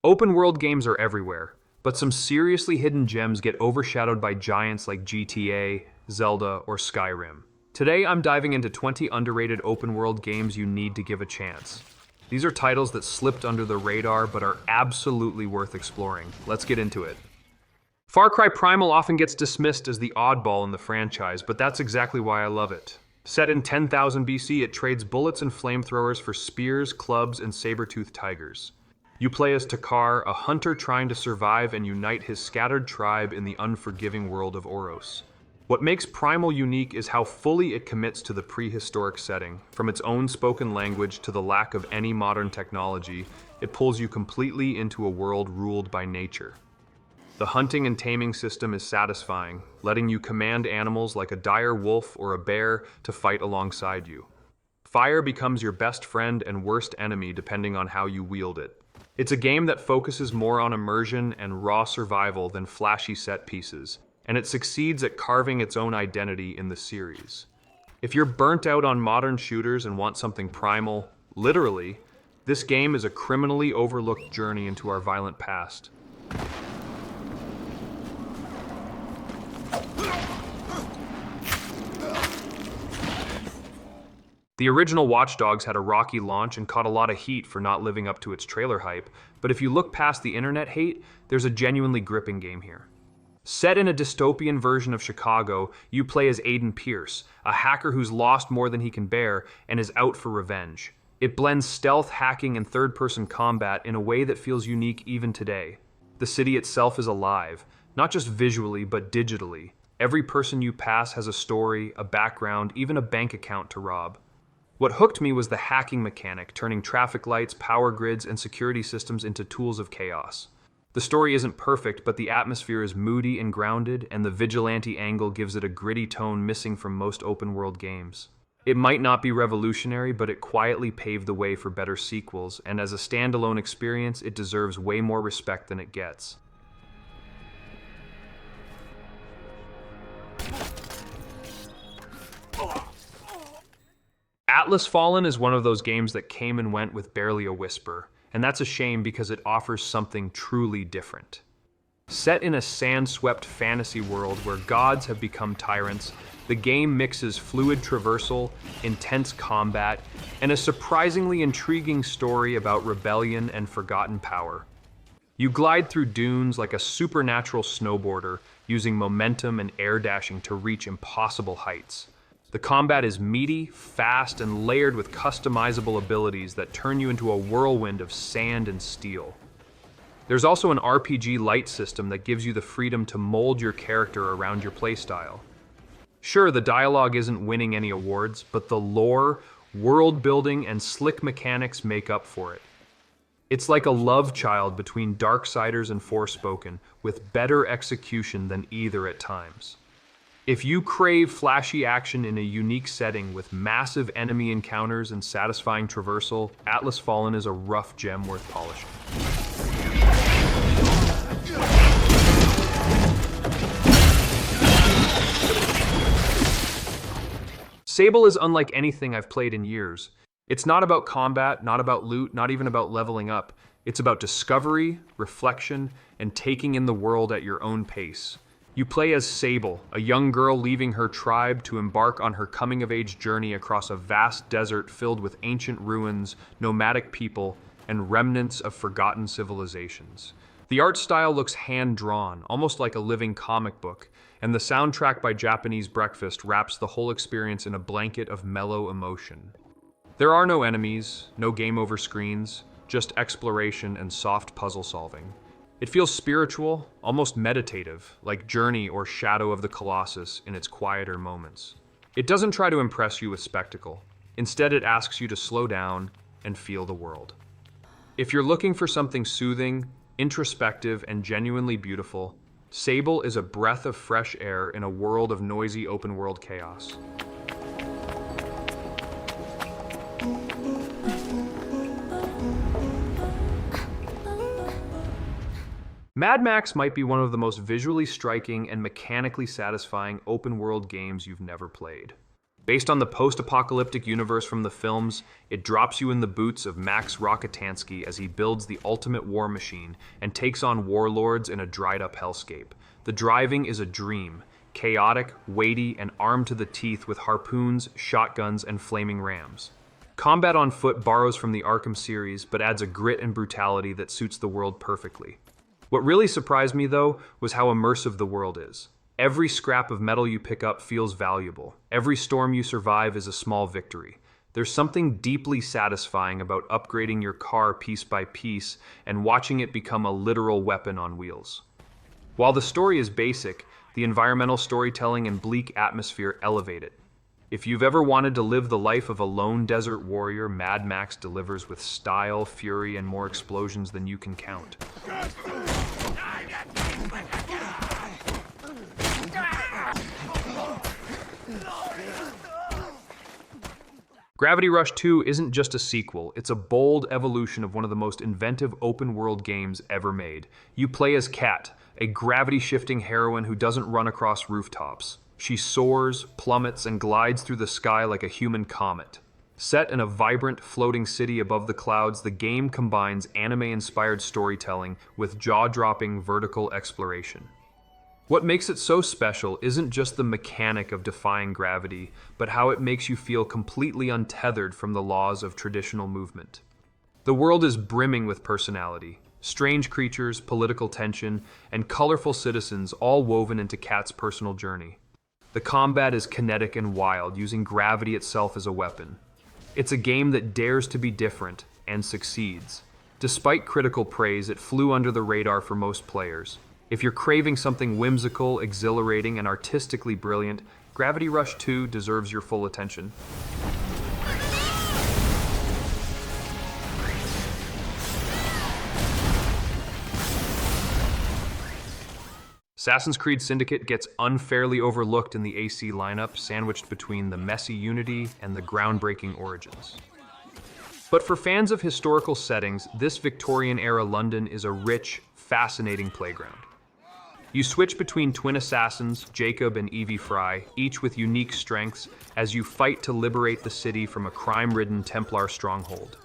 Open world games are everywhere, but some seriously hidden gems get overshadowed by giants like GTA, Zelda, or Skyrim. Today, I'm diving into 20 underrated open world games you need to give a chance. These are titles that slipped under the radar but are absolutely worth exploring. Let's get into it. Far Cry Primal often gets dismissed as the oddball in the franchise, but that's exactly why I love it. Set in 10,000 BC, it trades bullets and flamethrowers for spears, clubs, and saber-toothed tigers. You play as Takar, a hunter trying to survive and unite his scattered tribe in the unforgiving world of Oros. What makes Primal unique is how fully it commits to the prehistoric setting. From its own spoken language to the lack of any modern technology, it pulls you completely into a world ruled by nature. The hunting and taming system is satisfying, letting you command animals like a dire wolf or a bear to fight alongside you. Fire becomes your best friend and worst enemy depending on how you wield it. It's a game that focuses more on immersion and raw survival than flashy set pieces, and it succeeds at carving its own identity in the series. If you're burnt out on modern shooters and want something primal, literally, this game is a criminally overlooked journey into our violent past. The original Watch Dogs had a rocky launch and caught a lot of heat for not living up to its trailer hype, but if you look past the internet hate, there's a genuinely gripping game here. Set in a dystopian version of Chicago, you play as Aiden Pierce, a hacker who's lost more than he can bear and is out for revenge. It blends stealth, hacking, and third-person combat in a way that feels unique even today. The city itself is alive, not just visually, but digitally. Every person you pass has a story, a background, even a bank account to rob. What hooked me was the hacking mechanic, turning traffic lights, power grids, and security systems into tools of chaos. The story isn't perfect, but the atmosphere is moody and grounded, and the vigilante angle gives it a gritty tone missing from most open-world games. It might not be revolutionary, but it quietly paved the way for better sequels, and as a standalone experience, it deserves way more respect than it gets. Atlas Fallen is one of those games that came and went with barely a whisper, and that's a shame because it offers something truly different. Set in a sand-swept fantasy world where gods have become tyrants, the game mixes fluid traversal, intense combat, and a surprisingly intriguing story about rebellion and forgotten power. You glide through dunes like a supernatural snowboarder, using momentum and air dashing to reach impossible heights. The combat is meaty, fast, and layered with customizable abilities that turn you into a whirlwind of sand and steel. There's also an RPG light system that gives you the freedom to mold your character around your playstyle. Sure, the dialogue isn't winning any awards, but the lore, world building, and slick mechanics make up for it. It's like a love child between Darksiders and Forspoken, with better execution than either at times. If you crave flashy action in a unique setting with massive enemy encounters and satisfying traversal, Atlas Fallen is a rough gem worth polishing. Sable is unlike anything I've played in years. It's not about combat, not about loot, not even about leveling up. It's about discovery, reflection, and taking in the world at your own pace. You play as Sable, a young girl leaving her tribe to embark on her coming-of-age journey across a vast desert filled with ancient ruins, nomadic people, and remnants of forgotten civilizations. The art style looks hand-drawn, almost like a living comic book, and the soundtrack by Japanese Breakfast wraps the whole experience in a blanket of mellow emotion. There are no enemies, no game over screens, just exploration and soft puzzle solving. It feels spiritual, almost meditative, like Journey or Shadow of the Colossus in its quieter moments. It doesn't try to impress you with spectacle. Instead, it asks you to slow down and feel the world. If you're looking for something soothing, introspective, and genuinely beautiful, Sable is a breath of fresh air in a world of noisy open-world chaos. Mad Max might be one of the most visually striking and mechanically satisfying open-world games you've never played. Based on the post-apocalyptic universe from the films, it drops you in the boots of Max Rockatansky as he builds the ultimate war machine and takes on warlords in a dried-up hellscape. The driving is a dream, chaotic, weighty, and armed to the teeth with harpoons, shotguns, and flaming rams. Combat on foot borrows from the Arkham series, but adds a grit and brutality that suits the world perfectly. What really surprised me, though, was how immersive the world is. Every scrap of metal you pick up feels valuable. Every storm you survive is a small victory. There's something deeply satisfying about upgrading your car piece by piece and watching it become a literal weapon on wheels. While the story is basic, the environmental storytelling and bleak atmosphere elevate it. If you've ever wanted to live the life of a lone desert warrior, Mad Max delivers with style, fury, and more explosions than you can count. Gravity Rush 2 isn't just a sequel, it's a bold evolution of one of the most inventive open-world games ever made. You play as Kat, a gravity-shifting heroine who doesn't run across rooftops. She soars, plummets, and glides through the sky like a human comet. Set in a vibrant, floating city above the clouds, the game combines anime-inspired storytelling with jaw-dropping vertical exploration. What makes it so special isn't just the mechanic of defying gravity, but how it makes you feel completely untethered from the laws of traditional movement. The world is brimming with personality, strange creatures, political tension, and colorful citizens all woven into Kat's personal journey. The combat is kinetic and wild, using gravity itself as a weapon. It's a game that dares to be different and succeeds. Despite critical praise, it flew under the radar for most players. If you're craving something whimsical, exhilarating, and artistically brilliant, Gravity Rush 2 deserves your full attention. Assassin's Creed Syndicate gets unfairly overlooked in the AC lineup, sandwiched between the messy Unity and the groundbreaking Origins. But for fans of historical settings, this Victorian-era London is a rich, fascinating playground. You switch between twin assassins, Jacob and Evie Fry, each with unique strengths, as you fight to liberate the city from a crime-ridden Templar stronghold.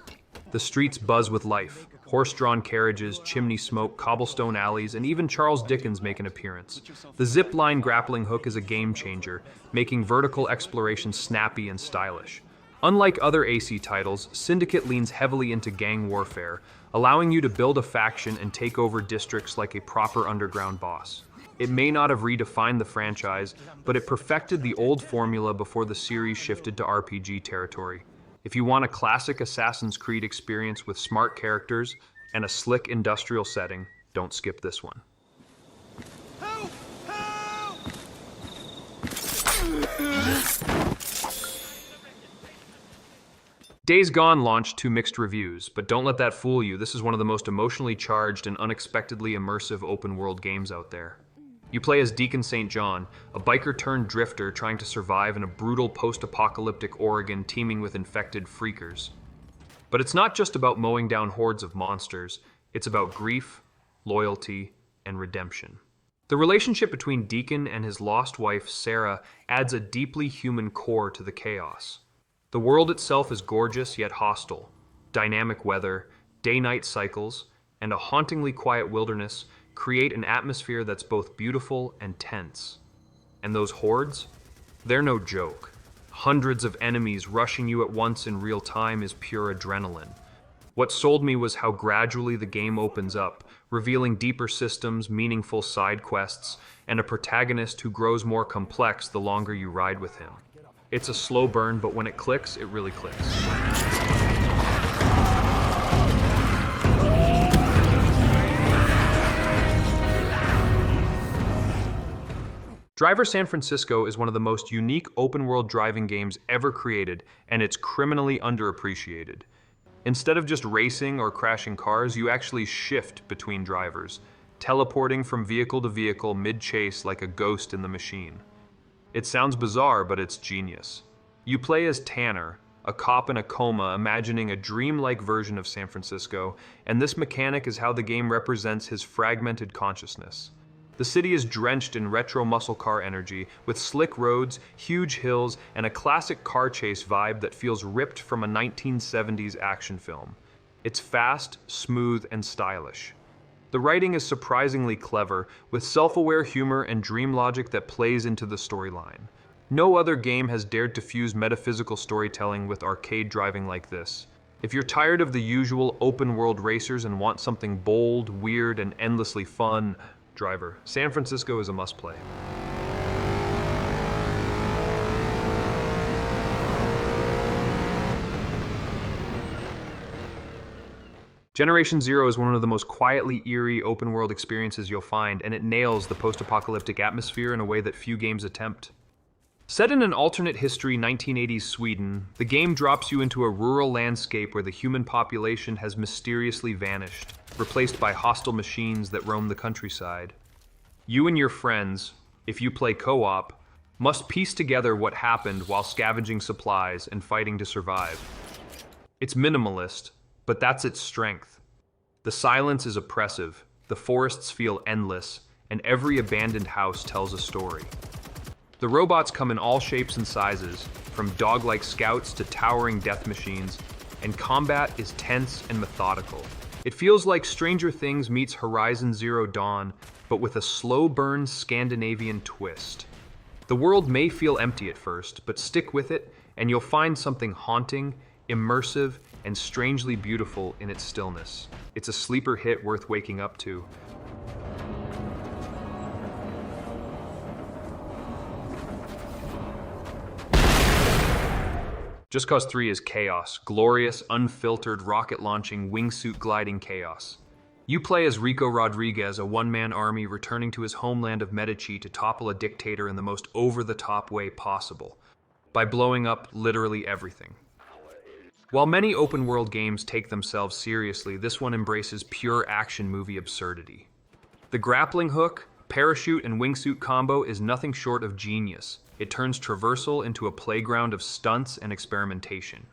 The streets buzz with life. Horse-drawn carriages, chimney smoke, cobblestone alleys, and even Charles Dickens make an appearance. The zip-line grappling hook is a game-changer, making vertical exploration snappy and stylish. Unlike other AC titles, Syndicate leans heavily into gang warfare, allowing you to build a faction and take over districts like a proper underground boss. It may not have redefined the franchise, but it perfected the old formula before the series shifted to RPG territory. If you want a classic Assassin's Creed experience with smart characters and a slick industrial setting, don't skip this one. Help! Help! Days Gone launched to mixed reviews, but don't let that fool you. This is one of the most emotionally charged and unexpectedly immersive open-world games out there. You play as Deacon St. John, a biker-turned-drifter trying to survive in a brutal post-apocalyptic Oregon teeming with infected freakers. But it's not just about mowing down hordes of monsters, it's about grief, loyalty, and redemption. The relationship between Deacon and his lost wife, Sarah, adds a deeply human core to the chaos. The world itself is gorgeous yet hostile. Dynamic weather, day-night cycles, and a hauntingly quiet wilderness create an atmosphere that's both beautiful and tense. And those hordes? They're no joke. Hundreds of enemies rushing you at once in real time is pure adrenaline. What sold me was how gradually the game opens up, revealing deeper systems, meaningful side quests, and a protagonist who grows more complex the longer you ride with him. It's a slow burn, but when it clicks, it really clicks. Driver San Francisco is one of the most unique open-world driving games ever created, and it's criminally underappreciated. Instead of just racing or crashing cars, you actually shift between drivers, teleporting from vehicle to vehicle mid-chase like a ghost in the machine. It sounds bizarre, but it's genius. You play as Tanner, a cop in a coma imagining a dreamlike version of San Francisco, and this mechanic is how the game represents his fragmented consciousness. The city is drenched in retro muscle car energy, with slick roads, huge hills, and a classic car chase vibe that feels ripped from a 1970s action film. It's fast, smooth, and stylish. The writing is surprisingly clever, with self-aware humor and dream logic that plays into the storyline. No other game has dared to fuse metaphysical storytelling with arcade driving like this. If you're tired of the usual open-world racers and want something bold, weird, and endlessly fun, Driver, San Francisco is a must-play. Generation Zero is one of the most quietly eerie open-world experiences you'll find, and it nails the post-apocalyptic atmosphere in a way that few games attempt. Set in an alternate history 1980s Sweden, the game drops you into a rural landscape where the human population has mysteriously vanished, replaced by hostile machines that roam the countryside. You and your friends, if you play co-op, must piece together what happened while scavenging supplies and fighting to survive. It's minimalist, but that's its strength. The silence is oppressive, the forests feel endless, and every abandoned house tells a story. The robots come in all shapes and sizes, from dog-like scouts to towering death machines, and combat is tense and methodical. It feels like Stranger Things meets Horizon Zero Dawn, but with a slow-burn Scandinavian twist. The world may feel empty at first, but stick with it, and you'll find something haunting, immersive, and strangely beautiful in its stillness. It's a sleeper hit worth waking up to. Just Cause 3 is chaos, glorious, unfiltered, rocket-launching, wingsuit-gliding chaos. You play as Rico Rodriguez, a one-man army returning to his homeland of Medici to topple a dictator in the most over-the-top way possible, by blowing up literally everything. While many open-world games take themselves seriously, this one embraces pure action movie absurdity. The grappling hook, parachute, and wingsuit combo is nothing short of genius. It turns traversal into a playground of stunts and experimentation.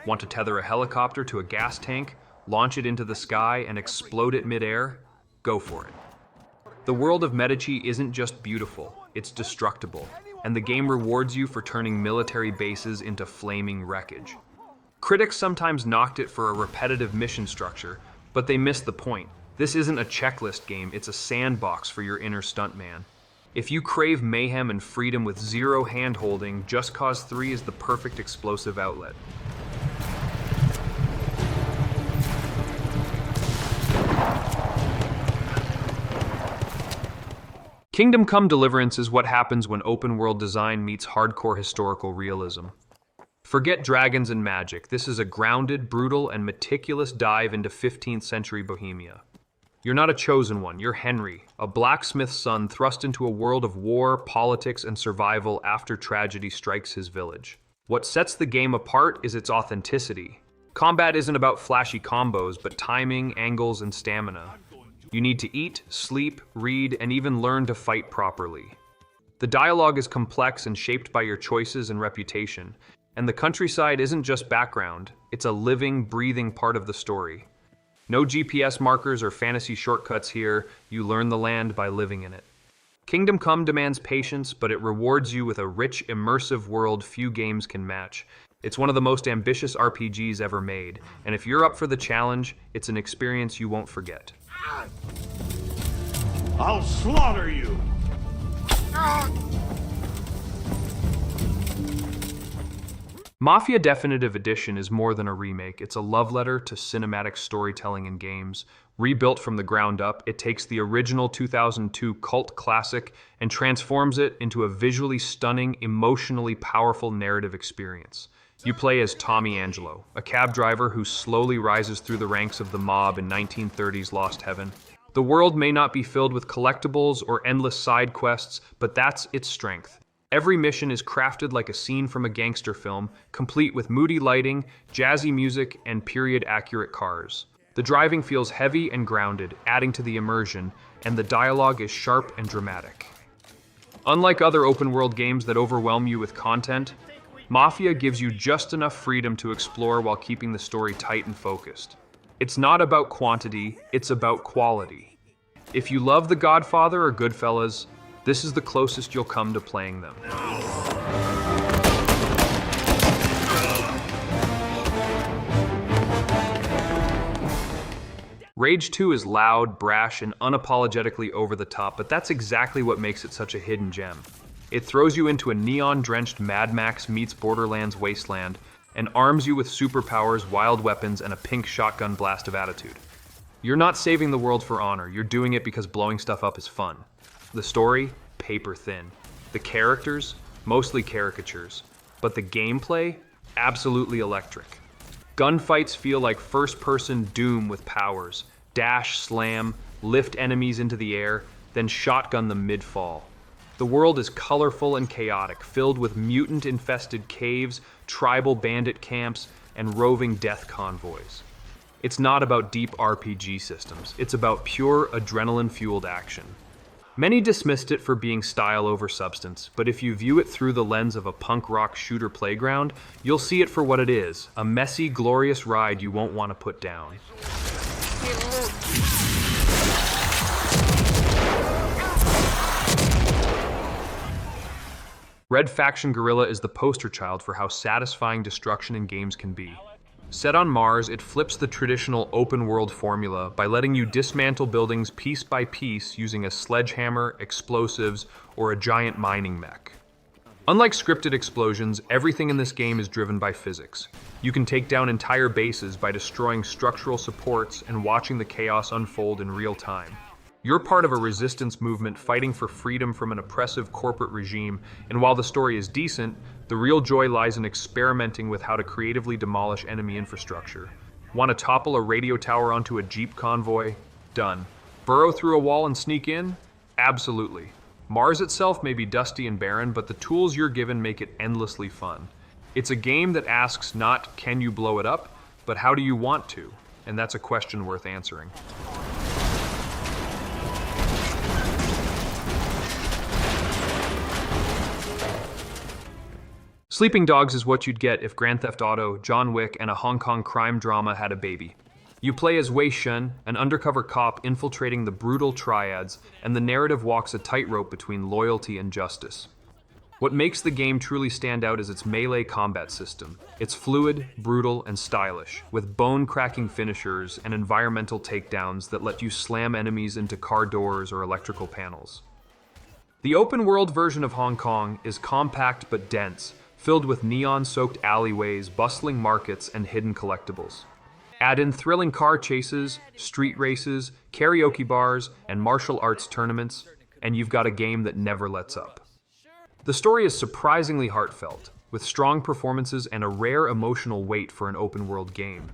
Want to tether a helicopter to a gas tank, launch it into the sky, and explode it mid-air? Go for it. The world of Medici isn't just beautiful, it's destructible, and the game rewards you for turning military bases into flaming wreckage. Critics sometimes knocked it for a repetitive mission structure, but they missed the point. This isn't a checklist game, it's a sandbox for your inner stuntman. If you crave mayhem and freedom with zero hand-holding, Just Cause 3 is the perfect explosive outlet. Kingdom Come: Deliverance is what happens when open-world design meets hardcore historical realism. Forget dragons and magic. This is a grounded, brutal, and meticulous dive into 15th century Bohemia. You're not a chosen one, you're Henry, a blacksmith's son thrust into a world of war, politics, and survival after tragedy strikes his village. What sets the game apart is its authenticity. Combat isn't about flashy combos, but timing, angles, and stamina. You need to eat, sleep, read, and even learn to fight properly. The dialogue is complex and shaped by your choices and reputation, and the countryside isn't just background, it's a living, breathing part of the story. No GPS markers or fantasy shortcuts here, you learn the land by living in it. Kingdom Come demands patience, but it rewards you with a rich, immersive world few games can match. It's one of the most ambitious RPGs ever made, and if you're up for the challenge, it's an experience you won't forget. I'll slaughter you! Mafia Definitive Edition is more than a remake, it's a love letter to cinematic storytelling in games. Rebuilt from the ground up, it takes the original 2002 cult classic and transforms it into a visually stunning, emotionally powerful narrative experience. You play as Tommy Angelo, a cab driver who slowly rises through the ranks of the mob in 1930s Lost Heaven. The world may not be filled with collectibles or endless side quests, but that's its strength. Every mission is crafted like a scene from a gangster film, complete with moody lighting, jazzy music, and period-accurate cars. The driving feels heavy and grounded, adding to the immersion, and the dialogue is sharp and dramatic. Unlike other open-world games that overwhelm you with content, Mafia gives you just enough freedom to explore while keeping the story tight and focused. It's not about quantity, it's about quality. If you love The Godfather or Goodfellas, this is the closest you'll come to playing them. Rage 2 is loud, brash, and unapologetically over the top, but that's exactly what makes it such a hidden gem. It throws you into a neon-drenched Mad Max meets Borderlands wasteland and arms you with superpowers, wild weapons, and a pink shotgun blast of attitude. You're not saving the world for honor, you're doing it because blowing stuff up is fun. The story? Paper thin. The characters? Mostly caricatures. But the gameplay? Absolutely electric. Gunfights feel like first-person Doom with powers. Dash, slam, lift enemies into the air, then shotgun them mid-fall. The world is colorful and chaotic, filled with mutant-infested caves, tribal bandit camps, and roving death convoys. It's not about deep RPG systems, it's about pure adrenaline-fueled action. Many dismissed it for being style over substance, but if you view it through the lens of a punk rock shooter playground, you'll see it for what it is, a messy, glorious ride you won't want to put down. Red Faction Guerrilla is the poster child for how satisfying destruction in games can be. Set on Mars, it flips the traditional open-world formula by letting you dismantle buildings piece by piece using a sledgehammer, explosives, or a giant mining mech. Unlike scripted explosions, everything in this game is driven by physics. You can take down entire bases by destroying structural supports and watching the chaos unfold in real time. You're part of a resistance movement fighting for freedom from an oppressive corporate regime, and while the story is decent, the real joy lies in experimenting with how to creatively demolish enemy infrastructure. Want to topple a radio tower onto a Jeep convoy? Done. Burrow through a wall and sneak in? Absolutely. Mars itself may be dusty and barren, but the tools you're given make it endlessly fun. It's a game that asks not, can you blow it up, but how do you want to? And that's a question worth answering. Sleeping Dogs is what you'd get if Grand Theft Auto, John Wick, and a Hong Kong crime drama had a baby. You play as Wei Shun, an undercover cop infiltrating the brutal triads, and the narrative walks a tightrope between loyalty and justice. What makes the game truly stand out is its melee combat system. It's fluid, brutal, and stylish, with bone-cracking finishers and environmental takedowns that let you slam enemies into car doors or electrical panels. The open-world version of Hong Kong is compact but dense, filled with neon-soaked alleyways, bustling markets, and hidden collectibles. Add in thrilling car chases, street races, karaoke bars, and martial arts tournaments, and you've got a game that never lets up. The story is surprisingly heartfelt, with strong performances and a rare emotional weight for an open-world game.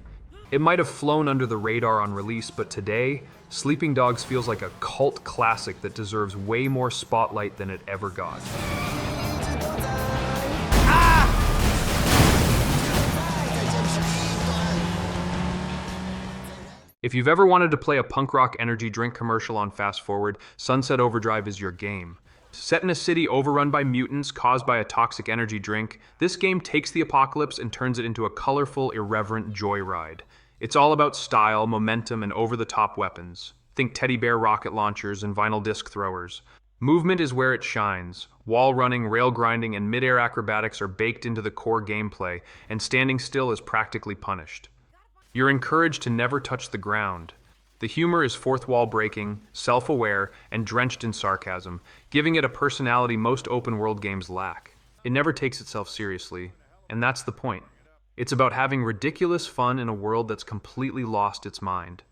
It might have flown under the radar on release, but today, Sleeping Dogs feels like a cult classic that deserves way more spotlight than it ever got. If you've ever wanted to play a punk rock energy drink commercial on fast forward, Sunset Overdrive is your game. Set in a city overrun by mutants caused by a toxic energy drink, this game takes the apocalypse and turns it into a colorful, irreverent joyride. It's all about style, momentum, and over-the-top weapons. Think teddy bear rocket launchers and vinyl disc throwers. Movement is where it shines. Wall running, rail grinding, and mid-air acrobatics are baked into the core gameplay, and standing still is practically punished. You're encouraged to never touch the ground. The humor is fourth wall breaking, self-aware, and drenched in sarcasm, giving it a personality most open-world games lack. It never takes itself seriously, and that's the point. It's about having ridiculous fun in a world that's completely lost its mind.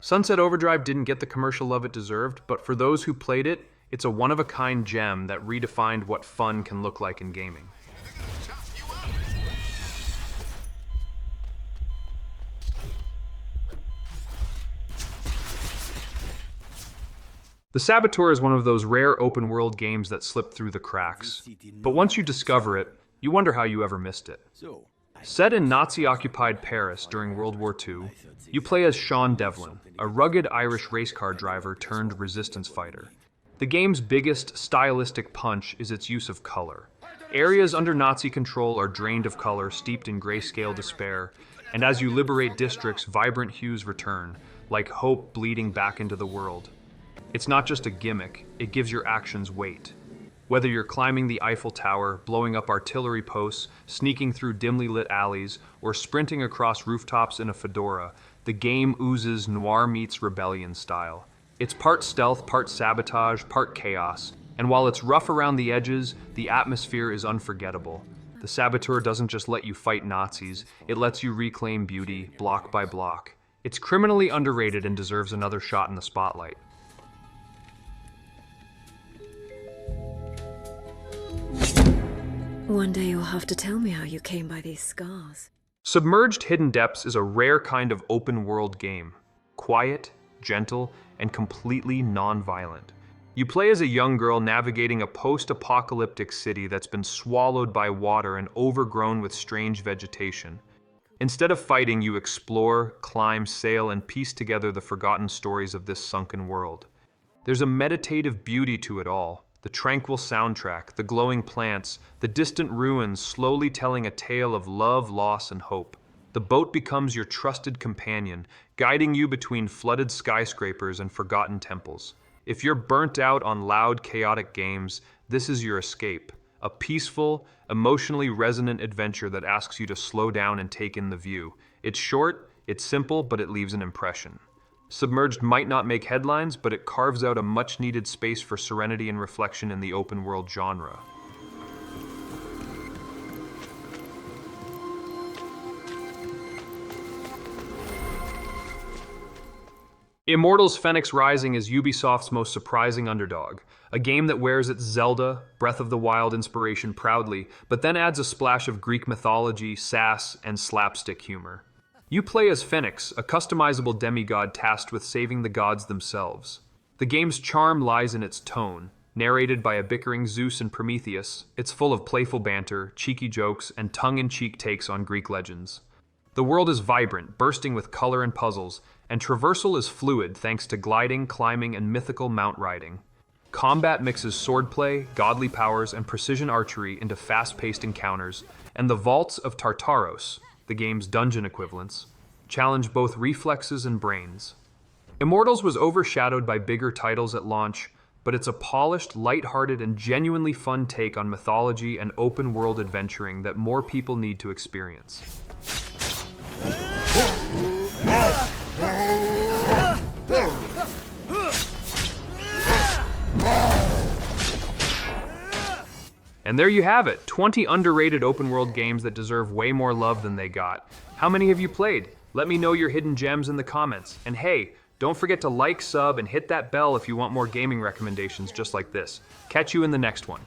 Sunset Overdrive didn't get the commercial love it deserved, but for those who played it, it's a one-of-a-kind gem that redefined what fun can look like in gaming. The Saboteur is one of those rare open-world games that slip through the cracks. But once you discover it, you wonder how you ever missed it. Set in Nazi-occupied Paris during World War II, you play as Sean Devlin, a rugged Irish race car driver turned resistance fighter. The game's biggest stylistic punch is its use of color. Areas under Nazi control are drained of color, steeped in grayscale despair, and as you liberate districts, vibrant hues return, like hope bleeding back into the world. It's not just a gimmick, it gives your actions weight. Whether you're climbing the Eiffel Tower, blowing up artillery posts, sneaking through dimly lit alleys, or sprinting across rooftops in a fedora, the game oozes noir meets rebellion style. It's part stealth, part sabotage, part chaos, and while it's rough around the edges, the atmosphere is unforgettable. The Saboteur doesn't just let you fight Nazis, it lets you reclaim beauty, block by block. It's criminally underrated and deserves another shot in the spotlight. One day you'll have to tell me how you came by these scars. Submerged Hidden Depths is a rare kind of open-world game. Quiet, gentle, and completely non-violent. You play as a young girl navigating a post-apocalyptic city that's been swallowed by water and overgrown with strange vegetation. Instead of fighting, you explore, climb, sail, and piece together the forgotten stories of this sunken world. There's a meditative beauty to it all. The tranquil soundtrack, the glowing plants, the distant ruins slowly telling a tale of love, loss, and hope. The boat becomes your trusted companion, guiding you between flooded skyscrapers and forgotten temples. If you're burnt out on loud, chaotic games, this is your escape. A peaceful, emotionally resonant adventure that asks you to slow down and take in the view. It's short, it's simple, but it leaves an impression. Submerged might not make headlines, but it carves out a much-needed space for serenity and reflection in the open-world genre. Immortals Fenyx Rising is Ubisoft's most surprising underdog, a game that wears its Zelda, Breath of the Wild inspiration proudly, but then adds a splash of Greek mythology, sass, and slapstick humor. You play as Fenyx, a customizable demigod tasked with saving the gods themselves. The game's charm lies in its tone. Narrated by a bickering Zeus and Prometheus, it's full of playful banter, cheeky jokes, and tongue-in-cheek takes on Greek legends. The world is vibrant, bursting with color and puzzles, and traversal is fluid thanks to gliding, climbing, and mythical mount riding. Combat mixes swordplay, godly powers, and precision archery into fast-paced encounters, and the Vaults of Tartaros, the game's dungeon equivalents, challenge both reflexes and brains. Immortals was overshadowed by bigger titles at launch, but it's a polished, lighthearted, and genuinely fun take on mythology and open-world adventuring that more people need to experience. And there you have it, 20 underrated open-world games that deserve way more love than they got. How many have you played? Let me know your hidden gems in the comments. And hey, don't forget to like, sub, and hit that bell if you want more gaming recommendations just like this. Catch you in the next one.